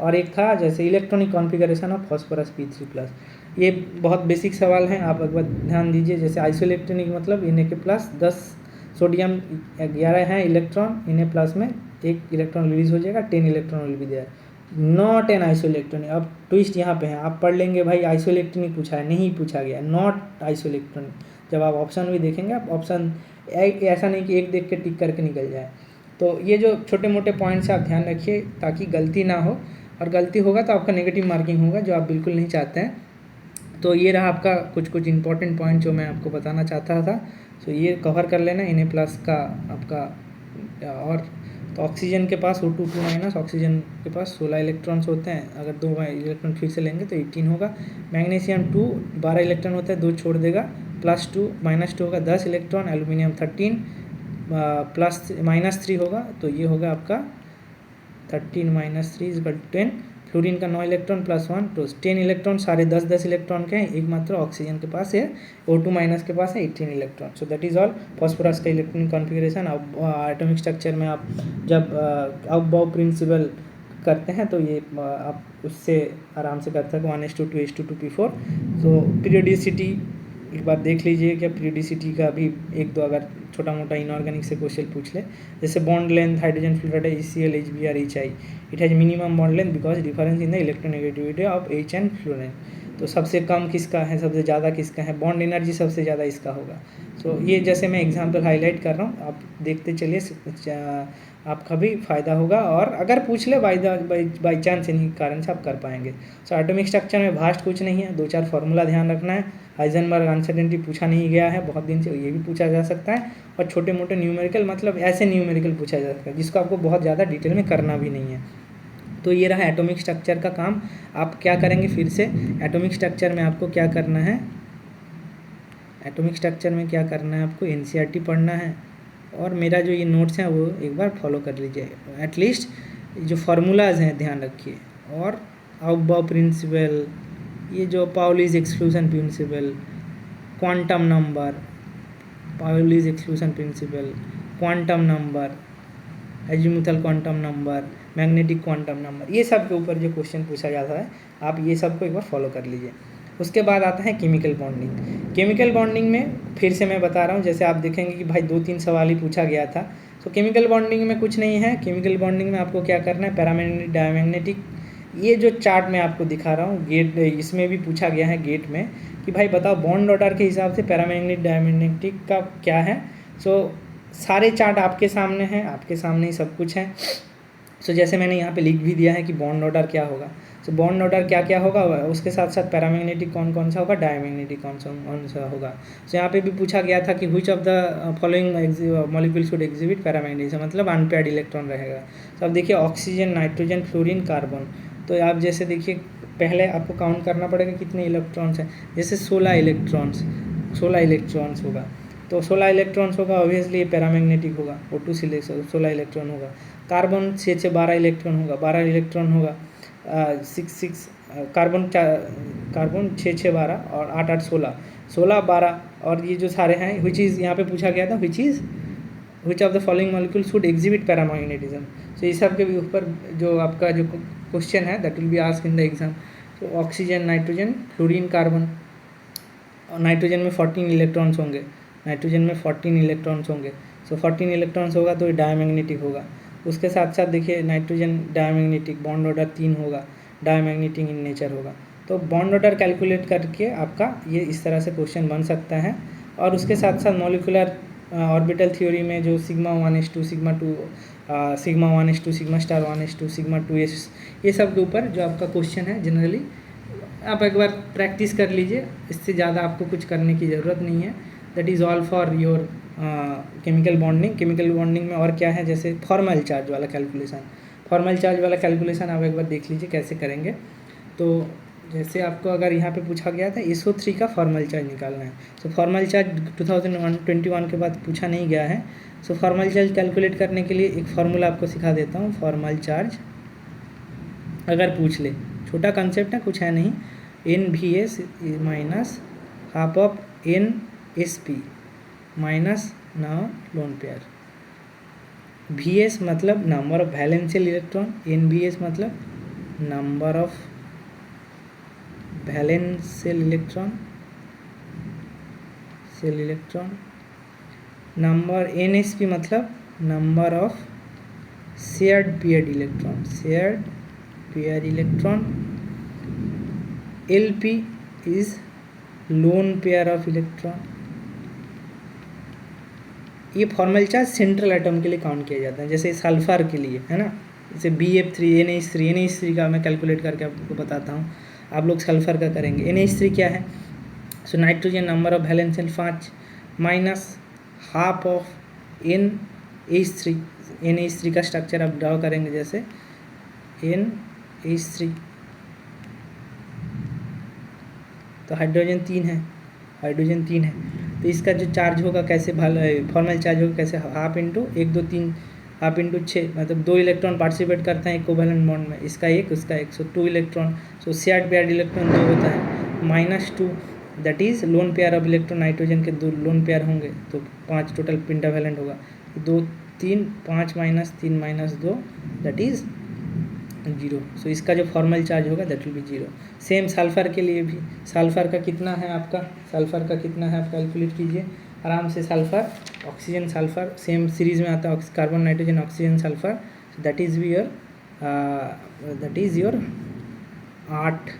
और एक था जैसे electronic configuration of phosphorus P3+। ये बहुत बेसिक सवाल हैं, आप एक बार ध्यान दीजिए। जैसे आइसो इलेक्ट्रॉनिक मतलब Na+, 10 सोडियम 11 हैं इलेक्ट्रॉन, Na+ में एक इलेक्ट्रॉन रिलीज हो जाएगा, 10 electron will be there, not an isoelectronic. अब ट्विस्ट यहाँ पे है, आप पढ़ लेंगे भाई आइसो इलेक्ट्रॉनिक पूछा है, नहीं पूछा गया, नॉट आइसो इलेक्ट्रॉनिक। जब आप ऑप्शन भी देखेंगे, आप ऑप्शन ऐसा नहीं कि एक देख के टिक करके निकल जाए। तो ये जो छोटे मोटे पॉइंट्स आप ध्यान रखिए ताकि गलती ना हो, और गलती होगा तो आपका नेगेटिव मार्किंग होगा, जो आप बिल्कुल नहीं चाहते हैं। तो ये रहा आपका कुछ इंपॉर्टेंट पॉइंट जो मैं आपको बताना चाहता था। तो ये कवर कर लेना Na+ का आपका। और तो ऑक्सीजन के पास O2 ऑक्सीजन के पास 16 इलेक्ट्रॉन्स होते हैं, अगर 2 इलेक्ट्रॉन फिर से लेंगे तो 18 होगा। मैग्नीशियम 2 12 इलेक्ट्रॉन होता है, 2 छोड़ देगा, +2 -2 होगा 10 इलेक्ट्रॉन। एल्यूमिनियम 13 -3 होगा, तो ये होगा आपका 13 - 3 = 10। फ्लोरीन का 9 इलेक्ट्रॉन +1, तो 10 इलेक्ट्रॉन, सारे 10-10 इलेक्ट्रॉन के हैं, एक मात्र ऑक्सीजन के पास है, O2- के पास है 18 electron. So that is all phosphorus का इलेक्ट्रॉनिक कॉन्फ़िगरेशन। अब एटॉमिक स्ट्रक्चर में आप जब अबाव प्रिंसिपल करते हैं तो ये आप उससे आराम से कर सकते हैं, 1:2 2:2 2p4। तो पीरियोडिसिटी एक बार देख लीजिए, क्या पीरियोडिसिटी का भी 1-2 अगर छोटा मोटा इनऑर्गेनिक से क्वेश्चन पूछ ले, जैसे bond length hydrogen fluoride HCl HBr HI, it has minimum bond length because difference in the electronegativity of H and fluorine. तो सबसे कम किसका है, सबसे ज़्यादा किसका है, बॉन्ड एनर्जी सबसे ज़्यादा इसका होगा। सो ये जैसे मैं एग्जांपल हाईलाइट कर रहा हूँ, आप देखते चलिए, आपका भी फ़ायदा होगा। और अगर पूछ ले बाई चांस इन्हीं कारण से आप कर पाएंगे। सो एटॉमिक स्ट्रक्चर में भास्ट कुछ नहीं है, 2-4 फार्मूला ध्यान रखना है। हाइजेनबर्ग अनसर्टेनिटी पूछा नहीं गया है बहुत दिन से, ये भी पूछा जा सकता है। और छोटे मोटे न्यूमेरिकल, मतलब ऐसे न्यूमेरिकल पूछा जा सकता है जिसको आपको बहुत ज़्यादा डिटेल में करना भी नहीं है। तो ये रहा एटॉमिक स्ट्रक्चर का काम। आप क्या करेंगे, फिर से एटॉमिक स्ट्रक्चर में आपको क्या करना है, एटॉमिक स्ट्रक्चर में क्या करना है, आपको NCERT पढ़ना है, और मेरा जो ये नोट्स हैं वो एक बार फॉलो कर लीजिए। एटलीस्ट जो फार्मूलाज हैं ध्यान रखिए, और अबाव प्रिंसिपल, ये जो Pauli's exclusion principle, quantum number, Pauli's exclusion principle, quantum number, azimuthal quantum number, magnetic quantum number, ये सब के ऊपर जो क्वेश्चन पूछा जाता है, आप ये सब को एक बार फॉलो कर लीजिए। उसके बाद आता है केमिकल बॉन्डिंग। केमिकल बॉन्डिंग में फिर से मैं बता रहा हूँ, जैसे आप देखेंगे कि भाई 2-3 सवाल ही पूछा गया था। तो केमिकल बॉन्डिंग में कुछ नहीं है। केमिकल बॉन्डिंग में आपको क्या करना है, पैरामैग्नेटिक डायमैग्नेटिक, ये जो चार्ट मैं आपको दिखा रहा हूँ, गेट, इसमें भी पूछा गया है गेट में कि भाई बताओ बॉन्ड ऑर्डर के हिसाब से पैरामैग्नेटिक डायमैग्नेटिक का क्या है। सो सारे चार्ट आपके सामने हैं, आपके सामने ही सब कुछ है। सो जैसे मैंने यहाँ पे लिख भी दिया है कि बॉन्ड ऑर्डर क्या होगा। सो बॉन्ड ऑर्डर क्या क्या होगा, उसके साथ साथ पैरामैग्नेटिक कौन कौन सा होगा, डायमैग्नेटिक कौन सा होगा। सो यहाँ पे भी पूछा गया था कि which of the following molecule should exhibit paramagnetism, मतलब अनपेयर्ड इलेक्ट्रॉन रहेगा। तो अब देखिए ऑक्सीजन, नाइट्रोजन, फ्लोरीन, कार्बन। तो आप जैसे देखिए पहले आपको काउंट करना पड़ेगा कितने इलेक्ट्रॉन्स हैं। जैसे 16 इलेक्ट्रॉन्स होगा, तो 16 इलेक्ट्रॉन्स होगा, ऑब्वियसली ये पैरामैग्नेटिक होगा। O2 से 16 इलेक्ट्रॉन होगा। कार्बन 6 से 12 इलेक्ट्रॉन होगा, 12 इलेक्ट्रॉन होगा। 6 कार्बन 6 6 12 और 8 8 16 16 12। और ये जो सारे हैं विच इज़, यहाँ पे पूछा गया था which of the following molecule should exhibit paramagnetism. तो ये सब के भी ऊपर जो आपका जो क्वेश्चन है that will be asked in the exam. तो ऑक्सीजन, नाइट्रोजन, फ्लोरीन, कार्बन। और नाइट्रोजन में 14 इलेक्ट्रॉन्स होंगे, सो 14 इलेक्ट्रॉन्स होगा तो ये डायमैग्नेटिक होगा। उसके साथ साथ देखिए नाइट्रोजन डायमैग्नेटिक, बॉन्ड ऑर्डर 3 होगा, डायमैग्नेटिक इन नेचर होगा। तो बॉन्ड ऑर्डर कैलकुलेट करके आपका ये इस तरह से क्वेश्चन बन सकता है। और उसके साथ साथ मॉलिकुलर ऑर्बिटल थ्योरी में जो sigma 1s2, sigma 1s2, sigma star 1s2, sigma 2s, ये सब के ऊपर जो आपका क्वेश्चन है जनरली आप एक बार प्रैक्टिस कर लीजिए, इससे ज़्यादा आपको कुछ करने की ज़रूरत नहीं है। That is all for your chemical bonding में और क्या है, जैसे फॉर्मल चार्ज वाला कैलकुलेशन आप एक बार देख लीजिए कैसे करेंगे। तो जैसे आपको अगर यहाँ पे पूछा गया था SO3 का फॉर्मल चार्ज निकालना है, तो फॉर्मल चार्ज 2021 के बाद पूछा नहीं गया है। सो फॉर्मल चार्ज कैलकुलेट करने के लिए एक फार्मूला आपको सिखा देता हूँ। फॉर्मल चार्ज अगर पूछ ले, छोटा कंसेप्ट है, कुछ है नहीं, NVS minus half of NSP minus lone pair. VS मतलब नंबर ऑफ वैलेंशियल इलेक्ट्रॉन, NVS मतलब number of वैलेंशियल electron, number NSP मतलब number of shared paired electron, LP is lone pair of electron. ये फॉर्मल चार्ज सेंट्रल एटम के लिए count किया जाता है, जैसे सल्फर के लिए है ना, जैसे BF3 NH3 का मैं कैलकुलेट करके आपको बताता हूँ, आप लोग सल्फर का करेंगे। NH3 क्या है, so nitrogen number of वैलेंशियल 5 minus half of NH3 का स्ट्रक्चर आप ड्रॉ करेंगे, जैसे NH3, तो हाइड्रोजन 3 है, तो इसका जो चार्ज होगा कैसे फॉर्मल चार्ज होगा कैसे, हाफ इंटू 1 2 3 हाफ इंटू 6, मतलब 2 इलेक्ट्रॉन पार्टिसिपेट करते हैं कोवैलेंट बॉन्ड में, इसका एक उसका एक, सो 2 इलेक्ट्रॉन। सो शेयर्ड पेयर्ड इलेक्ट्रॉन 2 होता है, -2 that is lone pair of electron, nitrogen के 2 लोन पेयर होंगे तो 5 टोटल पेंटावैलेंट होगा, 2 3 5 माइनस 3 माइनस 2 दैट इज़ 0। सो इसका जो फॉर्मल चार्ज होगा that will be 0। Same sulphur के लिए भी, सल्फ़र का कितना है आप कैलकुलेट कीजिए आराम से। Sulphur, oxygen, sulphur same series में आता है, carbon nitrogen oxygen sulphur, that is your 8।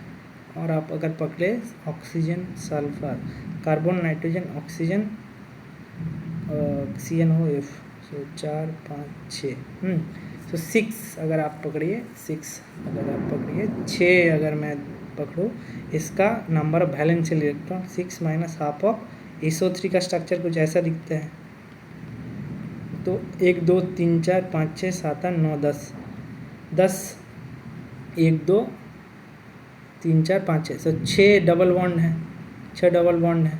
और आप अगर पकड़े oxygen sulphur carbon nitrogen oxygen CnOF, सो 4 5 6 तो 6 अगर आप पकड़िए, 6 अगर मैं पकड़ूँ, इसका number of वैलेंशियल electron 6 minus half of SO3 का स्ट्रक्चर कुछ ऐसा दिखता है। तो 1 2 3 4 5 6 7 8 9 10 1 2 3 4 5 6, तो 6 डबल बॉन्ड है,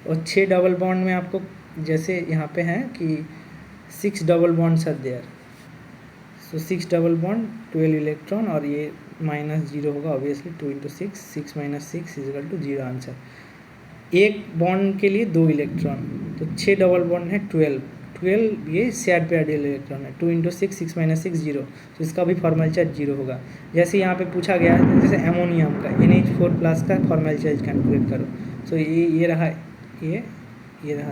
और 6 डबल बॉन्ड में आपको जैसे यहाँ पे है कि 6 double bonds are there, so 6 double bond 12 electron, और ये -0 होगा ऑब्वियसली, 2 × 6 माइनस 6 = 0 आंसर। एक बॉन्ड के लिए 2 इलेक्ट्रॉन, तो 6 डबल बॉन्ड है 12 ये शेयर्ड पेयर्ड इलेक्ट्रॉन है, 2 × 6 माइनस 6 0, तो इसका भी फॉर्मल चार्ज 0 होगा। जैसे यहाँ पे पूछा गया है जैसे एमोनियम का NH4+ का फॉर्मल चार्ज कैलकुलेट करो, सो ये रहा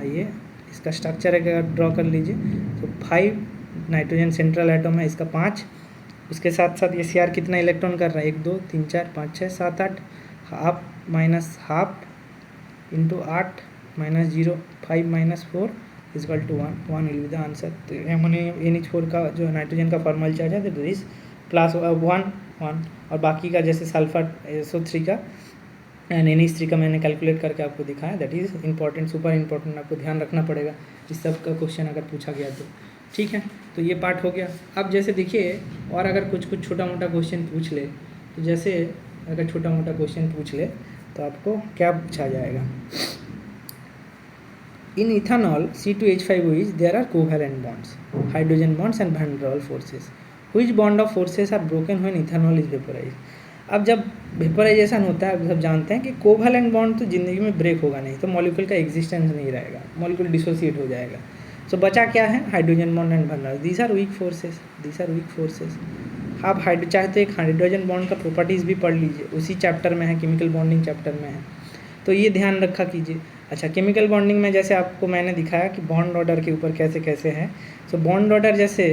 ये इसका स्ट्रक्चर अगर ड्रॉ कर लीजिए, तो 5 नाइट्रोजन सेंट्रल एटम है, इसका 5, उसके साथ साथ ये CR कितना इलेक्ट्रॉन कर रहा है, 1 2 3 4 5 6 7 8, half into 8 -0, 5 - 4 equal to 1 will be the answer. तो एमोनियम NH4 का जो नाइट्रोजन का फॉर्मल चार्ज है तो दिस प्लस 1 और बाकी का जैसे सल्फर SO3 का एंड NH3 का मैंने कैलकुलेट करके आपको दिखाया। That is important, super important, आपको ध्यान रखना पड़ेगा इस सब का क्वेश्चन अगर पूछा गया तो। ठीक है, तो ये पार्ट हो गया। अब जैसे देखिए और अगर कुछ छोटा मोटा क्वेश्चन पूछ ले तो जैसे अगर छोटा मोटा क्वेश्चन पूछ ले तो आपको क्या पूछा जाएगा। In ethanol C2H5OH there are covalent bonds, hydrogen bonds and van der Waals forces. Which bond of forces are broken when ethanol is vaporise. अब जब वेपोराइजेशन होता है, सब जानते हैं कि कोवैलेंट बॉन्ड तो ज़िंदगी में ब्रेक होगा नहीं, तो मॉलिक्यूल का एग्जिस्टेंस नहीं रहेगा, मॉलिक्यूल डिसोसिएट हो जाएगा। सो बचा क्या है, hydrogen bond and van der. These are weak forces, these are weak forces. आप चाहे तो एक हाइड्रोजन बॉन्ड का प्रॉपर्टीज़ भी पढ़ लीजिए, उसी चैप्टर में है, केमिकल बॉन्डिंग चैप्टर में है, तो ये ध्यान रखा कीजिए। अच्छा, केमिकल बॉन्डिंग में जैसे आपको मैंने दिखाया कि बॉन्ड ऑर्डर के ऊपर कैसे कैसे है। सो बॉन्ड ऑर्डर जैसे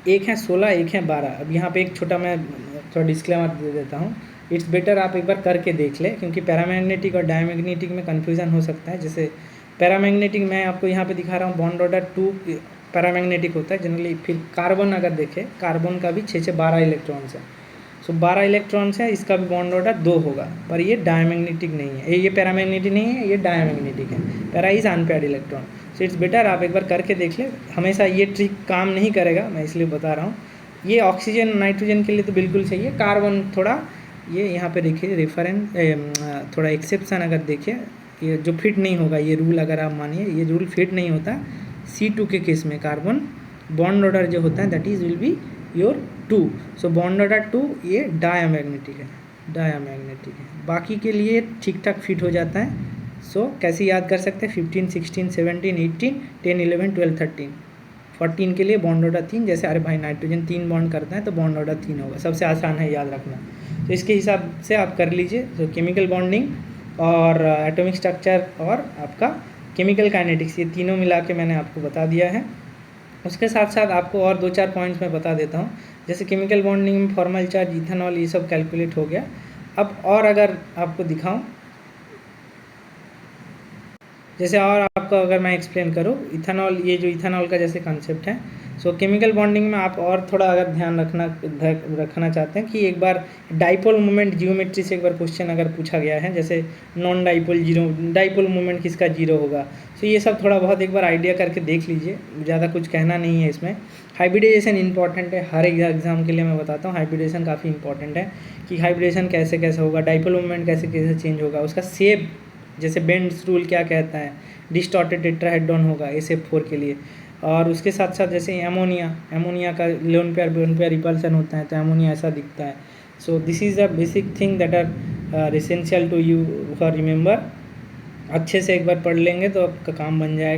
एक है 16, एक है 12। अब यहाँ पे एक छोटा मैं थोड़ा डिस्क्लेमर दे देता हूँ, इट्स बेटर आप एक बार करके देख लें, क्योंकि पैरामैग्नेटिक और डायमैग्नेटिक में कन्फ्यूज़न हो सकता है। जैसे पैरामैग्नेटिक मैं आपको यहाँ पे दिखा रहा हूँ, बॉन्ड ऑर्डर 2 पैरामैग्नेटिक होता है जनरली। फिर कार्बन अगर देखें, कार्बन का भी 6 से 12 इलेक्ट्रॉन्स है। सो 12 इलेक्ट्रॉन्स है, इसका भी बॉन्ड ऑर्डर 2 होगा, पर ये डायमैग्नेटिक नहीं है, ये पैरामैग्नेटिक नहीं है, ये डायमैग्नेटिक है। Para is unpaired electron. So it's better आप एक बार करके देख लें। हमेशा ये ट्रिक काम नहीं करेगा, मैं इसलिए बता रहा हूँ। ये ऑक्सीजन नाइट्रोजन के लिए तो बिल्कुल सही है, कार्बन थोड़ा ये यहाँ पे देखिए रेफरेंस, थोड़ा एक्सेप्शन अगर देखिए, ये जो फिट नहीं होगा, ये रूल अगर आप मानिए ये रूल फिट नहीं होता C2 के केस में। कार्बन बॉन्ड ऑर्डर जो होता है that is will be your 2। So bond order 2 ये डायमैग्नेटिक है, डायमैग्नेटिक है। बाकी के लिए ठीक ठाक फिट हो जाता है। सो कैसे याद कर सकते हैं, 15, 16, 17, 18, 10, 11, 12, 13, 14 के लिए बॉन्ड ऑर्डर 3। जैसे अरे भाई नाइट्रोजन 3 बॉन्ड करता है तो बॉन्ड ऑर्डर 3 होगा, सबसे आसान है याद रखना। तो इसके हिसाब से आप कर लीजिए। तो केमिकल बॉन्डिंग और एटॉमिक स्ट्रक्चर और आपका केमिकल काइनेटिक्स, ये तीनों मिला के मैंने आपको बता दिया है। उसके साथ साथ आपको और 2-4 पॉइंट्स मैं बता देता हूँ। जैसे केमिकल बॉन्डिंग में फॉर्मल चार्ज, इथेनॉल, ये सब कैलकुलेट हो गया। अब और अगर आपको दिखाऊं, जैसे और आपको अगर मैं एक्सप्लेन करूँ इथेनॉल, ये जो इथेनॉल का जैसे कॉन्सेप्ट है। सो केमिकल बॉन्डिंग में आप और थोड़ा अगर ध्यान रखना चाहते हैं कि एक बार डाइपोल मोमेंट जियोमेट्री से एक बार क्वेश्चन अगर पूछा गया है, जैसे non dipole zero, dipole moment किसका जीरो होगा। सो ये सब थोड़ा बहुत एक बार आइडिया करके देख लीजिए, ज़्यादा कुछ कहना नहीं है इसमें। हाइब्रिडाइजेशन इंपॉर्टेंट है, हर एक एग्जाम के लिए मैं बताता हूँ हाइब्रिडाइजेशन काफ़ी इंपॉर्टेंट है कि हाइब्रिडाइजेशन कैसे कैसे होगा, डाइपोल मोमेंट कैसे कैसे चेंज होगा, उसका शेप, जैसे बेंड्स रूल क्या कहता है, डिस्टॉर्टेड टेट्राहेड्रॉन होगा SF4 के लिए। और उसके साथ साथ जैसे एमोनिया का लोन पेयर रिपल्सन होता है, तो एमोनिया ऐसा दिखता है। So this is the basic thing that are essential to you for remember. अच्छे से एक बार पढ़ लेंगे तो आपका काम बन जाएगा।